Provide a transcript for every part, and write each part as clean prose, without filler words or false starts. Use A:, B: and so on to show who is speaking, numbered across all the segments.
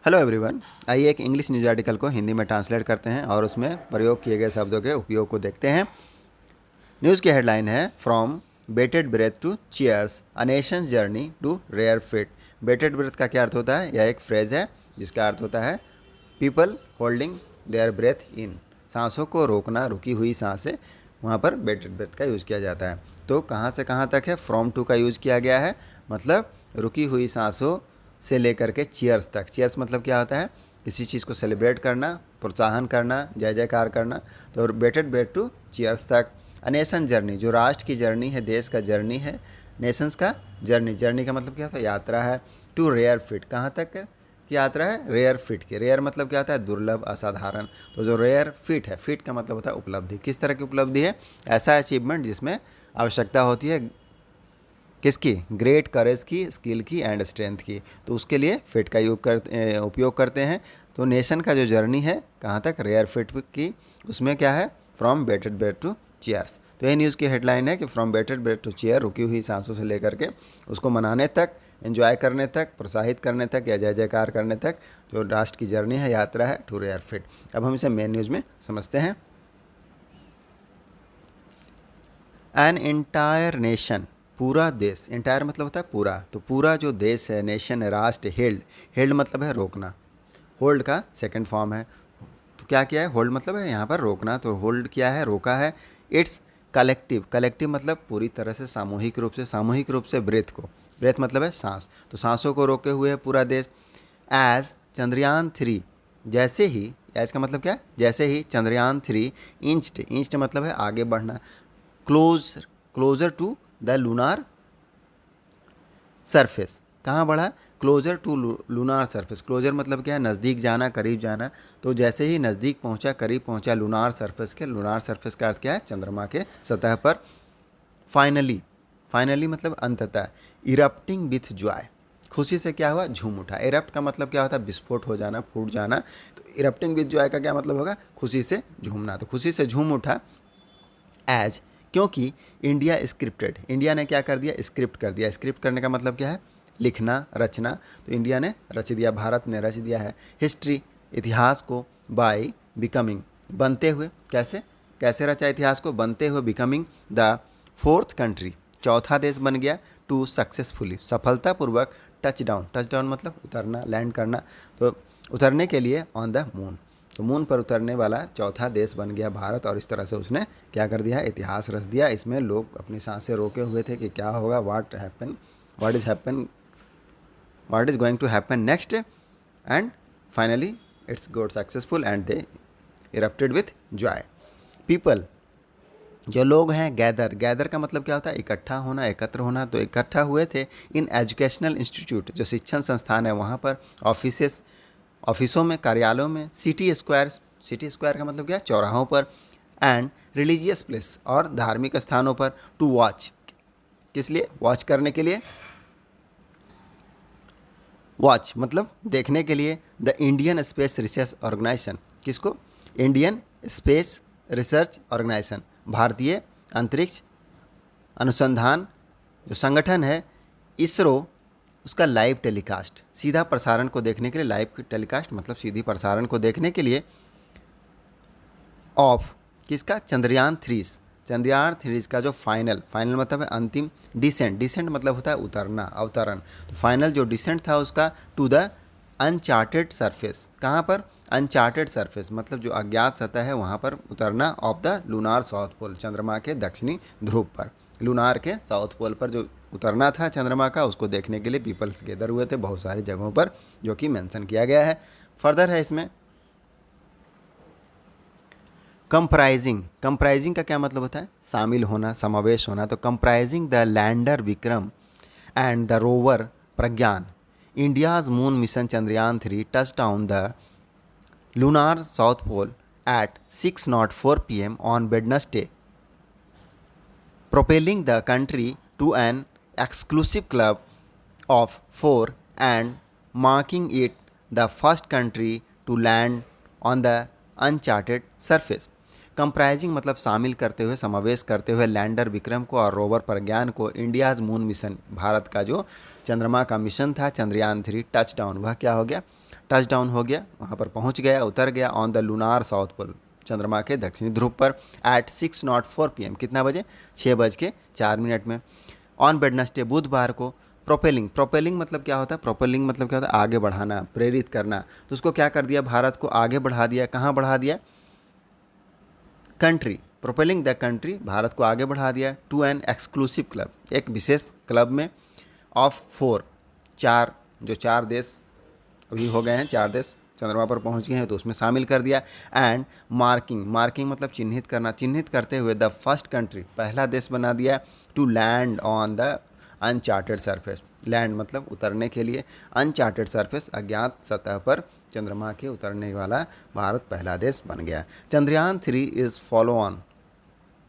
A: Hello everyone. आइए एक English news article को हिंदी में ट्रांसलेट करते हैं और उसमें प्रयोग किए गए शब्दों के उपयोग को देखते हैं। न्यूज़ की हेडलाइन है from bated breath to cheers a nation's journey to rare feat. Bated breath का क्या अर्थ होता है? यह एक फ्रेज है जिसका अर्थ होता है people holding there breath in, सांसों को रोकना, रुकी हुई सांसें, वहाँ पर बेटेड ब्रेथ का यूज़ किया जाता है। तो कहाँ से कहाँ तक है? फ्रॉम टू का यूज़ किया गया है, मतलब रुकी हुई सांसों से लेकर के चीयर्स तक। चीयर्स मतलब क्या होता है? किसी चीज़ को सेलिब्रेट करना, प्रोत्साहन करना, जय जयकार करना। तो बेटेड ब्रेथ टू चीयर्स तक। अ नेशन जर्नी, जो राष्ट्र की जर्नी है, देश का जर्नी है, नेशंस का जर्नी। जर्नी का मतलब क्या होता है? यात्रा है। टू रेयर फिट, कहाँ तक की यात्रा है? रेयर फिट की। रेयर मतलब क्या होता है? दुर्लभ, असाधारण। तो जो रेयर फिट है, फिट का मतलब होता है उपलब्धि। किस तरह की उपलब्धि है? ऐसा अचीवमेंट जिसमें आवश्यकता होती है किसकी? ग्रेट करेज की, स्किल की एंड स्ट्रेंथ की। तो उसके लिए फिट का उपयोग करते हैं। तो नेशन का जो जर्नी है कहाँ तक? रेयर फिट की। उसमें क्या है? From bated breath to cheers. तो ये न्यूज़ की हेडलाइन है कि from bated breath to cheer, रुकी हुई सांसों से लेकर के उसको मनाने तक, एंजॉय करने तक, प्रोत्साहित करने तक या जय जयकार करने तक जो राष्ट्र की जर्नी है, यात्रा है, टू रेयर फिट। अब हम इसे मेन न्यूज़ में समझते हैं। एन एंटायर नेशन, पूरा देश। एंटायर मतलब होता है पूरा। तो पूरा जो देश है, नेशन है, राष्ट्र, हेल्ड। हेल्ड मतलब है रोकना, होल्ड का सेकंड फॉर्म है। तो क्या किया है? होल्ड मतलब है यहाँ पर रोकना। तो होल्ड किया है, रोका है। इट्स कलेक्टिव, कलेक्टिव मतलब पूरी तरह से सामूहिक रूप से, सामूहिक रूप से ब्रेथ को, ब्रेथ मतलब है सांस। तो सांसों को रोके हुए है पूरा देश। एज चंद्रयान 3, जैसे ही, एज का मतलब क्या है? जैसे ही चंद्रयान 3 इंच्ड, इंच्ड मतलब है आगे बढ़ना, close, closer to the lunar surface. कहाँ बढ़ा? Closer to lunar surface. Closer मतलब क्या है? नज़दीक जाना, करीब जाना। तो जैसे ही नज़दीक पहुँचा, करीब पहुँचा लूनार सरफेस के। लूनार सरफेस का अर्थ क्या है? चंद्रमा के सतह पर। फाइनली, फाइनली मतलब अंततः। इरप्टिंग विथ जॉय, खुशी से क्या हुआ? झूम उठा। इरप्ट का मतलब क्या होता है? विस्फोट हो जाना, फूट जाना। तो इरप्टिंग विथ जॉय का क्या मतलब होगा? खुशी से झूमना। तो खुशी से झूम उठा। एज, क्योंकि इंडिया स्क्रिप्टेड, इंडिया ने क्या कर दिया? स्क्रिप्ट कर दिया। स्क्रिप्ट करने का मतलब क्या है? लिखना, रचना। तो इंडिया ने रच दिया, भारत ने रच दिया है हिस्ट्री, इतिहास को। बाय बिकमिंग, बनते हुए। कैसे? कैसे रचा इतिहास को? बनते हुए। बिकमिंग द फोर्थ कंट्री, चौथा देश बन गया। टू सक्सेसफुली, सफलतापूर्वक। टच डाउन, टच डाउन मतलब उतरना, लैंड करना। तो उतरने के लिए ऑन द मून, तो मून पर उतरने वाला चौथा देश बन गया भारत। और इस तरह से उसने क्या कर दिया? इतिहास रच दिया। इसमें लोग अपनी सांसें रोके हुए थे कि क्या होगा, what happen, what is going to happen next. And finally it's got successful and they erupted with joy. People, जो लोग हैं, गैदर, गैदर का मतलब क्या होता है? इकट्ठा होना, एकत्र होना। तो इकट्ठा हुए थे इन एजुकेशनल इंस्टीट्यूट, जो शिक्षण संस्थान है वहाँ पर। ऑफिसेस, ऑफिसों में, कार्यालयों में। सिटी स्क्वायर, सिटी स्क्वायर का मतलब क्या है? चौराहों पर। एंड रिलीजियस प्लेस, और धार्मिक स्थानों पर। टू वॉच, किस लिए? वॉच करने के लिए। वॉच मतलब देखने के लिए। The Indian Space Research Organisation, किसको? इंडियन स्पेस रिसर्च ऑर्गेनाइजेशन, भारतीय अंतरिक्ष अनुसंधान जो संगठन है, इसरो, उसका लाइव टेलीकास्ट, सीधा प्रसारण को देखने के लिए। लाइव टेलीकास्ट मतलब सीधी प्रसारण को देखने के लिए। ऑफ, किसका? चंद्रयान 3, चंद्रयान 3 का जो फाइनल, फाइनल मतलब है अंतिम। डिसेंट, डिसेंट मतलब होता है उतरना, अवतरण। तो फाइनल जो डिसेंट था उसका टू द अनचार्टेड सरफेस, कहाँ पर? अनचार्टेड सरफेस मतलब जो अज्ञात सतह है वहाँ पर उतरना। Of the lunar south pole, चंद्रमा के दक्षिणी ध्रुव पर। लूनार के साउथ पोल पर जो उतरना था चंद्रमा का, उसको देखने के लिए पीपल्स गैदर हुए थे बहुत सारी जगहों पर, जो कि मेंशन किया गया है। फर्दर है इसमें कंप्राइजिंग। कंप्राइजिंग का क्या मतलब होता है? शामिल होना, समावेश होना। तो comprising the lander Vikram and the rover Pragyan, India's moon mission Chandrayaan 3 touch down the lunar south pole at 6:04 p.m. on Wednesday, propelling the country to an exclusive club of four and marking it the first country to land on the uncharted surface. Comprising मतलब शामिल करते हुए, समावेश करते हुए lander Vikram को और rover प्रज्ञान को। इंडियाज़ मून मिशन, भारत का जो चंद्रमा का मिशन था चंद्रयान 3 टच डाउन, वह क्या हो गया? टच डाउन हो गया, वहाँ पर पहुँच गया, उतर गया on the lunar south pole, चंद्रमा के दक्षिणी ध्रुव पर एट 6:04 PM, कितना बजे, 6:04 में। ऑन वेडनेसडे, बुधवार को, प्रोपेलिंग, प्रोपेलिंग मतलब क्या होता है, प्रोपेलिंग मतलब क्या होता है, आगे बढ़ाना, प्रेरित करना। तो उसको क्या कर दिया, भारत को आगे बढ़ा दिया, कहाँ बढ़ा दिया, country, propelling the country, Bharat को आगे बढ़ा दिया टू एन एक्सक्लूसिव क्लब, एक विशेष क्लब में, ऑफ 4, 4, जो 4 देश अभी हो गए हैं, 4 देश चंद्रमा पर पहुंच गए हैं, तो उसमें शामिल कर दिया। एंड मार्किंग, मार्किंग मतलब चिन्हित करना, चिन्हित करते हुए द फर्स्ट कंट्री, पहला देश बना दिया to land on the uncharted surface, land मतलब उतरने के लिए, अनचार्टेड सरफेस अज्ञात सतह पर चंद्रमा के उतरने वाला भारत पहला देश बन गया। Chandrayaan 3 is follow on,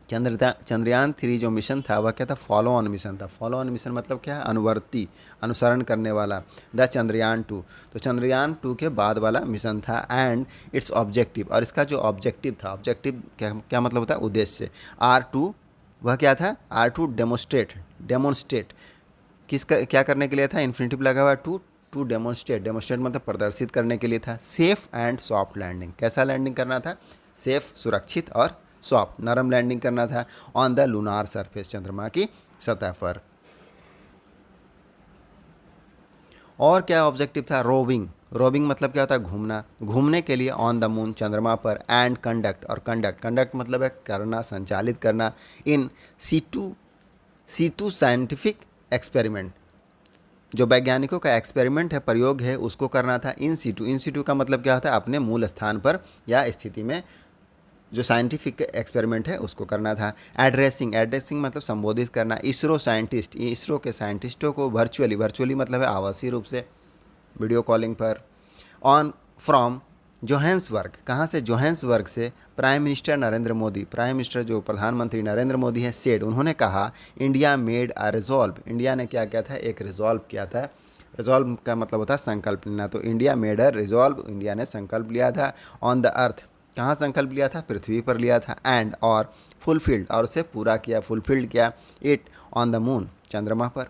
A: Chandrayaan 3 जो मिशन था वह क्या था, फॉलो ऑन मिशन था। फॉलो ऑन मिशन मतलब क्या है, अनुवर्ती, अनुसरण करने वाला। द चंद्रयान 2, तो चंद्रयान 2 के बाद वाला मिशन था। एंड इट्स ऑब्जेक्टिव, और इसका जो ऑब्जेक्टिव था, ऑब्जेक्टिव क्या मतलब होता है, उद्देश्य। R2 वह क्या था, R2 डेमोन्स्ट्रेट किसका, क्या करने के लिए था, इन्फिनिटिव लगा हुआ, टू डेमोन्स्ट्रेट, डेमोन्स्ट्रेट मतलब प्रदर्शित करने के लिए था। सेफ एंड सॉफ्ट लैंडिंग, कैसा लैंडिंग करना था, सेफ, सुरक्षित, और सॉफ्ट, नरम लैंडिंग करना था ऑन द लूनार सरफेस, चंद्रमा की सतह पर। और क्या ऑब्जेक्टिव था, रोविंग, रोविंग मतलब क्या होता है, घूमना, घूमने के लिए ऑन द मून, चंद्रमा पर। एंड कंडक्ट, और कंडक्ट मतलब है करना, संचालित करना, इन सीटू साइंटिफिक एक्सपेरिमेंट, जो वैज्ञानिकों का एक्सपेरिमेंट है, प्रयोग है, उसको करना था इन सीटू का मतलब क्या होता है, अपने मूल स्थान पर या स्थिति में, जो साइंटिफिक एक्सपेरिमेंट है उसको करना था। एड्रेसिंग मतलब संबोधित करना, इसरो के साइंटिस्टों को वर्चुअली मतलब है आवासीय रूप से, वीडियो कॉलिंग पर। ऑन फ्रॉम जोहान्सबर्ग, कहाँ से, जोहान्सबर्ग से। Prime minister Narendra Modi, prime minister जो प्रधानमंत्री नरेंद्र मोदी हैं, सेड, उन्होंने कहा, India made a resolve, India ने क्या किया था, एक रिजॉल्व किया था। रिजॉल्व का मतलब होता है संकल्प लेना, तो India made a resolve, India ने संकल्प लिया था। ऑन द अर्थ, कहाँ संकल्प लिया था, पृथ्वी पर लिया था। एंड और फुलफिल्ड, और उसे पूरा किया, फुलफिल्ड किया, इट ऑन द मून, चंद्रमा पर।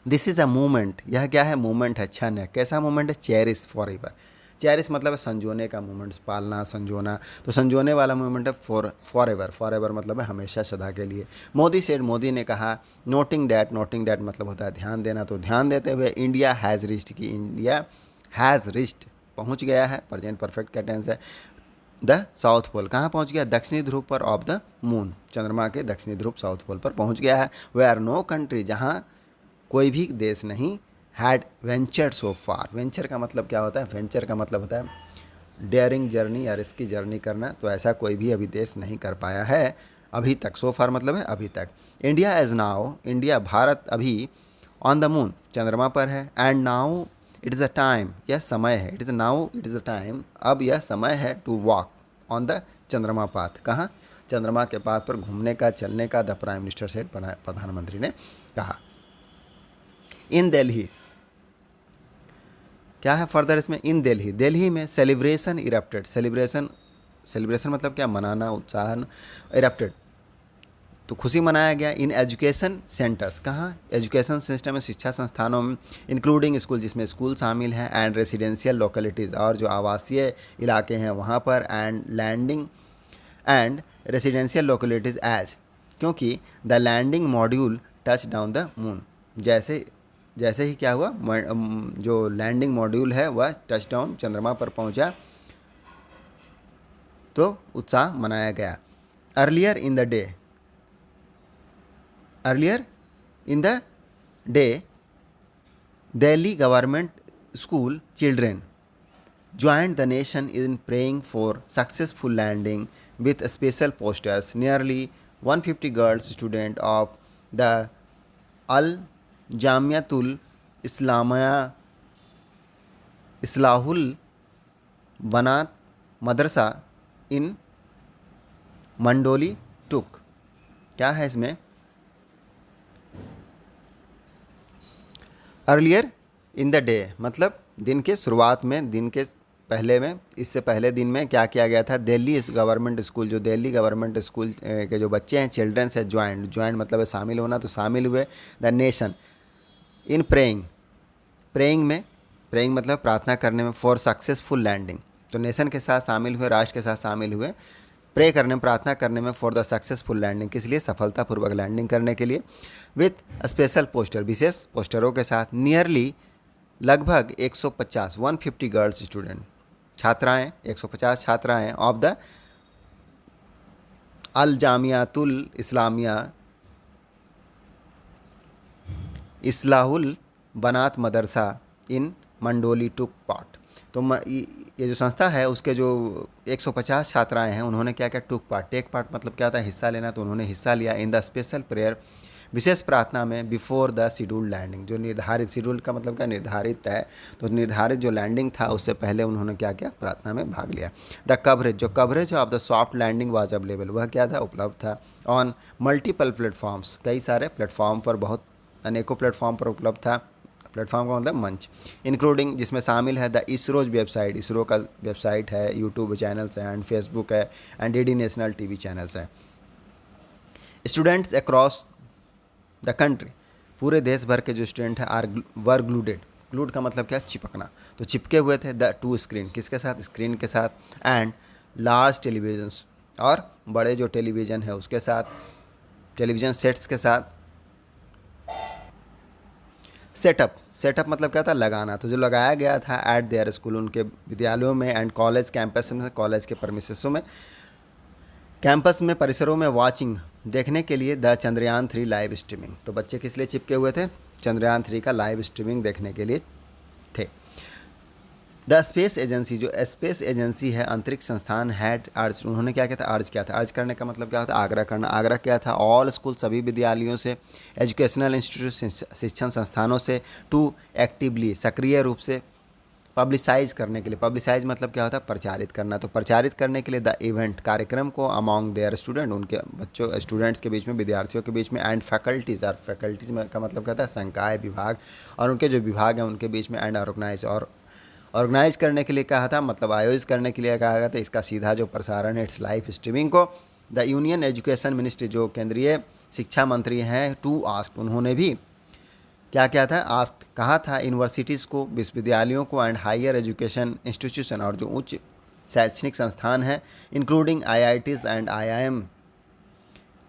A: दिस इज़ अ मूवमेंट, यह क्या है, मूवमेंट है, क्षण है, कैसा मूवमेंट है, चेरिश फॉर एवर, चेरिश मतलब है संजोने का मूवमेंट, पालना, संजोना, तो संजोने वाला मूवमेंट है फॉर एवर मतलब है हमेशा, सदा के लिए। मोदी सेड, मोदी ने कहा, नोटिंग डैट मतलब होता है ध्यान देना, तो ध्यान देते हुए इंडिया हैज़ रिच्ड, की इंडिया हैज़ रिच्ड पहुंच गया है, प्रेजेंट परफेक्ट का टेंस है। द साउथ पोल, कहाँ पहुंच गया, दक्षिणी ध्रुव पर ऑफ द मून, चंद्रमा के दक्षिणी ध्रुव साउथ पोल पर पहुंच गया है। वेयर नो कंट्री, जहाँ कोई भी देश नहीं, had ventured so far, venture का मतलब क्या होता है, वेंचर का मतलब होता है डेयरिंग जर्नी या रिस्की जर्नी करना, तो ऐसा कोई भी अभी देश नहीं कर पाया है अभी तक, सो फार मतलब है अभी तक। India as now, India Bharat अभी ऑन द मून, चंद्रमा पर है। And now it is a time, यह समय है, it is now it is a time, अब यह समय है, to walk on the chandrama path, कहाँ, चंद्रमा के पाथ पर घूमने का, चलने का, द प्राइम मिनिस्टर सेड, प्रधानमंत्री ने कहा। इन दिल्ली, क्या है फर्दर इसमें, इन दिल्ली में सेलिब्रेशन इरप्टेड, सेलिब्रेशन मतलब क्या, मनाना, उत्साहन, इरप्टेड तो खुशी मनाया गया। इन एजुकेशन सेंटर्स, कहाँ, एजुकेशन सिस्टम में, शिक्षा संस्थानों में, इंक्लूडिंग स्कूल, जिसमें स्कूल शामिल हैं। एंड रेसिडेंशियल लोकेलिटीज़, और जो आवासीय इलाके हैं वहाँ पर। And landing and residential localities as, क्योंकि the landing module touch down the moon, जैसे ही क्या हुआ, जो लैंडिंग मॉड्यूल है वह टच डाउन, चंद्रमा पर पहुंचा, तो उत्साह मनाया गया। Earlier in the day Delhi government school children joined the nation in praying for successful landing with special posters. Nearly 150 girls students of the Al Jamiatul Islamiyya Islahul Banat Madrasa in Mandoli टुक, क्या है इसमें, अर्लियर इन द डे मतलब दिन के शुरुआत में, दिन के पहले में, इससे पहले दिन में क्या किया गया था, दिल्ली गवर्नमेंट स्कूल, जो दिल्ली गवर्नमेंट स्कूल के जो बच्चे हैं, चिल्ड्रंस है, ज्वाइंट मतलब है शामिल होना, तो शामिल हुए। द नेशन इन प्रेइंग में, प्रेइंग मतलब प्रार्थना करने में, फॉर सक्सेसफुल लैंडिंग, तो नेशन के साथ शामिल हुए, राष्ट्र के साथ शामिल हुए प्रे करने में, प्रार्थना करने में, फॉर द सक्सेसफुल लैंडिंग, किस लिए, सफलतापूर्वक लैंडिंग करने के लिए, विथ स्पेशल पोस्टर, विशेष पोस्टरों के साथ, नियरली लगभग 150 150 गर्ल्स स्टूडेंट, छात्राएं 150 छात्राएं ऑफ द अल जामियातुल इस्लामिया इस्लाहुल बनात मदरसा इन मंडोली टुक पार्ट। तो ये जो संस्था है उसके जो 150 छात्राएं हैं उन्होंने क्या क्या टुक पार्ट, टेक पार्ट मतलब क्या होता है, हिस्सा लेना, तो उन्होंने हिस्सा लिया इन द स्पेशल प्रेयर, विशेष प्रार्थना में, बिफोर द शेड्यूल्ड लैंडिंग, जो निर्धारित, शेड्यूल का मतलब क्या, निर्धारित है, तो निर्धारित जो लैंडिंग था उससे पहले उन्होंने क्या किया, प्रार्थना में भाग लिया। द कवरेज, जो coverage of the soft landing was available, वह क्या था, उपलब्ध था, ऑन मल्टीपल प्लेटफॉर्म्स, कई सारे प्लेटफॉर्म पर, बहुत अनेकों प्लेटफॉर्म पर उपलब्ध था, प्लेटफॉर्म का मतलब मंच, इंक्लूडिंग जिसमें शामिल है द इसरोज वेबसाइट, इसरो का वेबसाइट है, यूट्यूब चैनल्स है, एंड फेसबुक है, and DD national TV channels हैं। स्टूडेंट्स अक्रॉस द कंट्री, पूरे देश भर के जो स्टूडेंट हैं आर वर ग्लूडेड, ग्लूड का मतलब क्या, चिपकना, तो चिपके हुए थे द टू स्क्रीन, किसके साथ, स्क्रीन के साथ, एंड लार्ज टेलीविजन्स, और बड़े जो टेलीविज़न है उसके साथ, टेलीविज़न सेट्स के साथ। सेटअप मतलब क्या था, लगाना, तो जो लगाया गया था एट देयर स्कूल, उनके विद्यालयों में, एंड कॉलेज कैंपस में, कॉलेज के परमिशों में, कैंपस में, परिसरों में, वाचिंग, देखने के लिए द चंद्रयान 3 लाइव स्ट्रीमिंग, तो बच्चे किस लिए चिपके हुए थे, चंद्रयान 3 का लाइव स्ट्रीमिंग देखने के लिए थे। द स्पेस एजेंसी, जो स्पेस एजेंसी है, अंतरिक्ष संस्थान, हैड अर्ज, उन्होंने क्या किया था, अर्ज किया था, अर्ज करने का मतलब क्या होता है, आग्रह करना, आग्रह किया था, ऑल स्कूल, सभी विद्यालयों से, एजुकेशनल इंस्टीट्यूट, शिक्षण संस्थानों से, टू एक्टिवली, सक्रिय रूप से, पब्लिसाइज करने के लिए, पब्लिसाइज मतलब क्या होता है, प्रचारित करना, तो प्रचारित करने के लिए द इवेंट, कार्यक्रम को, अमॉन्ग देयर स्टूडेंट, उनके बच्चों, स्टूडेंट्स के बीच में, विद्यार्थियों के बीच में, एंड फैकल्टीज, और फैकल्टीज में का मतलब क्या होता है, संकाय, विभाग, और उनके जो विभाग हैं उनके बीच में, एंड ऑर्गेनाइज, और ऑर्गेनाइज करने के लिए कहा था, मतलब आयोजित करने के लिए कहा गया था, इसका सीधा जो प्रसारण है, इट्स लाइव स्ट्रीमिंग को, द यूनियन एजुकेशन मिनिस्ट्री, जो केंद्रीय शिक्षा मंत्री हैं, टू आस्क, उन्होंने भी क्या किया था, आस्क कहा था, यूनिवर्सिटीज़ को, विश्वविद्यालयों को, एंड हायर एजुकेशन इंस्टीट्यूशन, और जो उच्च शैक्षणिक संस्थान हैं, including IITs and IIM,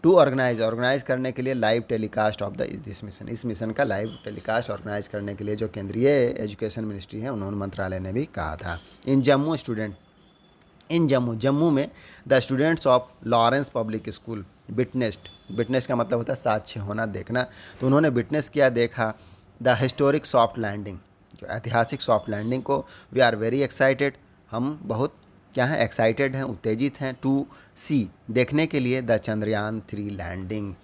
A: to organise करने के लिए live telecast of the this mission, इस मिशन का लाइव टेलीकास्ट ऑर्गेनाइज करने के लिए जो केंद्रीय एजुकेशन मिनिस्ट्री है, उन्होंने, मंत्रालय ने भी कहा था। इन जम्मू में the students of Lawrence public school witness का मतलब होता है साक्ष्य होना, देखना, तो उन्होंने विटनेस किया, देखा, द हिस्टोरिक सॉफ्ट लैंडिंग, जो ऐतिहासिक सॉफ्ट लैंडिंग को, वी आर वेरी एक्साइटेड, हम बहुत क्या हैं, एक्साइटेड हैं, उत्तेजित हैं, टू सी, देखने के लिए, the Chandrayaan 3 landing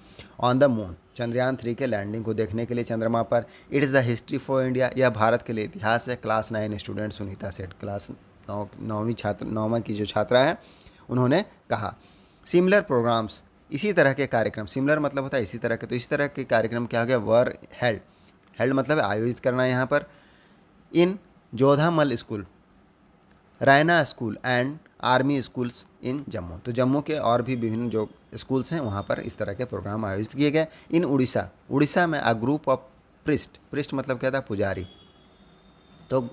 A: on the moon, Chandrayaan 3 के लैंडिंग को देखने के लिए चंद्रमा पर। It is the history for India, यह भारत के लिए इतिहास है। क्लास 9 स्टूडेंट सुनीता सेठ, क्लास 9वीं की जो छात्रा है, उन्होंने कहा। सिमिलर प्रोग्राम्स, इसी तरह के कार्यक्रम, सिमिलर मतलब होता है इसी तरह के, तो इसी तरह के कार्यक्रम क्या हो गया, वर हेल्ड मतलब आयोजित करना यहाँ पर, in Jodhamal school, Raina school and army schools in Jammu, तो जम्मू के और भी विभिन्न जो स्कूल्स हैं वहाँ पर इस तरह के प्रोग्राम आयोजित किए गए। इन उड़ीसा में अ ग्रुप ऑफ प्रिस्ट मतलब क्या था, पुजारी, तो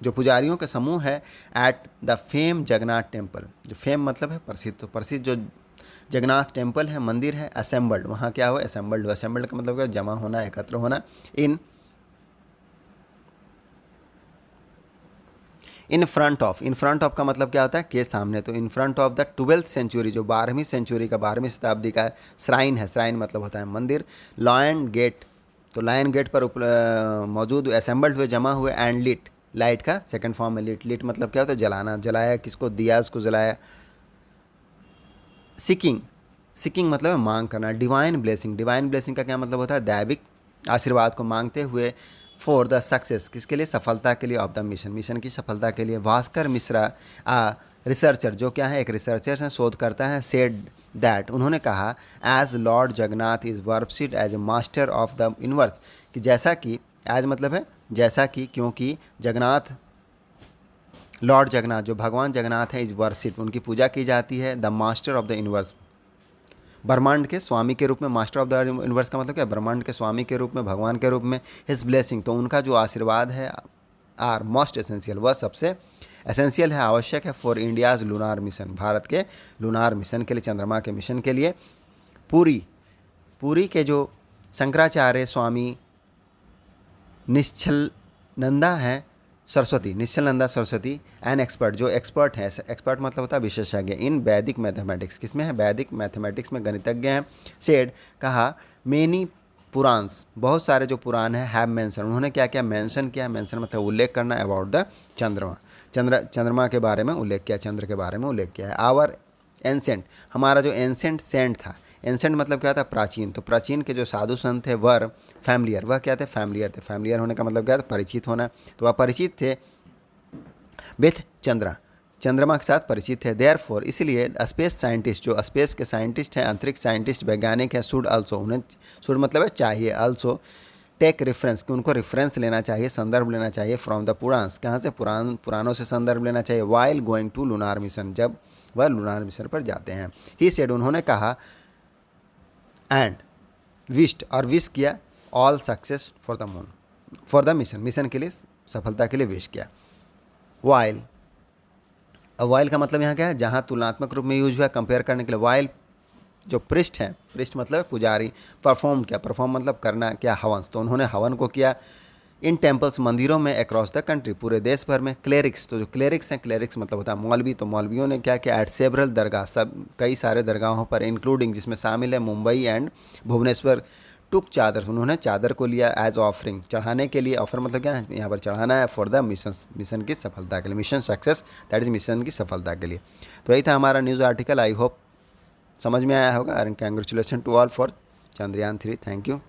A: जो पुजारियों के समूह है, at the fame Jagannath temple, जो फेम मतलब है प्रसिद्ध, तो प्रसिद्ध जो जगन्नाथ टेम्पल है, मंदिर है, असेंबल्ड, वहाँ क्या हुआ, असेंबल्ड का मतलब क्या, जमा होना, एकत्र होना, इन फ्रंट ऑफ का मतलब क्या होता है, के सामने, तो in front of the 12th century, जो 12वीं सेंचुरी का 12वीं शताब्दी का श्राइन है, श्राइन मतलब होता है मंदिर, लायन गेट, तो लायन गेट पर मौजूद, असेंबल्ड हुए, जमा हुए, एंड लिट, लाइट का सेकंड फॉर्म में लिट मतलब क्या होता है, जलाना, जलाया किसको, दिया उसको जलाया। सिकिंग मतलब है मांग करना। डिवाइन ब्लेसिंग का क्या मतलब होता है, दैविक आशीर्वाद को मांगते हुए, फॉर द सक्सेस, किसके लिए, सफलता के लिए, ऑफ द मिशन की सफलता के लिए। भास्कर मिश्रा रिसर्चर, जो क्या है, एक रिसर्चर है, शोध करता है, सेड दैट, उन्होंने कहा, as lord Jagannath is worshipped as a master of the universe, कि जैसा कि, एज मतलब है जैसा कि, क्योंकि जगन्नाथ, लॉर्ड जगन्नाथ, जो भगवान जगन्नाथ है, इज वर्शिप, उनकी पूजा की जाती है, the master of the universe, ब्रह्मांड के स्वामी के रूप में। मास्टर ऑफ द यूनिवर्स का मतलब क्या, ब्रह्मांड के स्वामी के रूप में, भगवान के रूप में। हिज ब्लेसिंग, तो उनका जो आशीर्वाद है, आर मोस्ट एसेंशियल, वह सबसे एसेंशियल है, आवश्यक है, for India's lunar mission, Bharat के लूनार मिशन के लिए, चंद्रमा के मिशन के लिए। पुरी के जो शंकराचार्य स्वामी निश्चलानंदा हैं निश्चलानंदा सरस्वती, एन एक्सपर्ट, जो एक्सपर्ट हैं, एक्सपर्ट मतलब होता है विशेषज्ञ, इन वैदिक मैथमेटिक्स, किसमें है, वैदिक मैथमेटिक्स में गणितज्ञ हैं, सेड कहा, मेनी पुराण्स, बहुत सारे जो पुराण हैं, हैव मेंशन, उन्होंने क्या क्या मेंशन किया, मेंशन मतलब उल्लेख करना, अबाउट द चंद्रमा, चंद्रमा के बारे में उल्लेख किया, चंद्र के बारे में उल्लेख किया है। आवर एंसेंट, हमारा जो एंसेंट सेंट था, एंसेंट मतलब क्या था, प्राचीन, तो प्राचीन के जो साधु संत थे वर फैमिलियर, वह क्या थे, फैमिलियर थे, फैमिलियर होने का मतलब क्या था, परिचित होना, तो वह परिचित थे विथ चंद्रमा के साथ परिचित है। देयरफॉर, इसलिए स्पेस साइंटिस्ट, जो स्पेस के साइंटिस्ट हैं, अंतरिक्ष साइंटिस्ट, वैज्ञानिक हैं, शुड आल्सो, उन्हें शुड मतलब है चाहिए, आल्सो टेक रेफरेंस, कि उनको रेफरेंस लेना चाहिए, संदर्भ लेना चाहिए, फ्रॉम द पुराण्स, कहाँ से, पुराणों से संदर्भ लेना चाहिए, while going to lunar mission, जब वह लूनार मिशन पर जाते हैं। ही सेड, उन्होंने कहा, एंड विश्ड, और विश किया, all success for the moon, for the mission, mission के लिए सफलता के लिए विश किया। वाइल, अब वाइल का मतलब यहाँ क्या है, जहाँ तुलनात्मक रूप में यूज हुआ कंपेयर करने के लिए, वाइल जो पृष्ठ है, पृष्ठ मतलब पुजारी, परफॉर्म किया, परफॉर्म मतलब करना, क्या, हवन, तो उन्होंने हवन को किया, इन टेम्पल्स, मंदिरों में, अक्रॉस द कंट्री, पूरे देश भर में। क्लेरिक्स, तो जो क्लेरिक्स हैं, क्लेरिक्स मतलब होता है मौलवी, तो मौलवियों ने क्या किया, एट सेवरल दरगाह, सब कई सारे दरगाहों पर, इंक्लूडिंग जिसमें शामिल है मुंबई एंड भुवनेश्वर, टुक चादर, उन्होंने चादर को लिया, एज ऑफरिंग, चढ़ाने के लिए, ऑफर मतलब क्या है, यहाँ पर चढ़ाना है, फॉर द मिशन, मिशन की सफलता के लिए, mission success, that is mission की सफलता के लिए। तो यही था हमारा न्यूज़ आर्टिकल, आई होप समझ में आया होगा, and congratulation to all for Chandrayaan 3, thank you.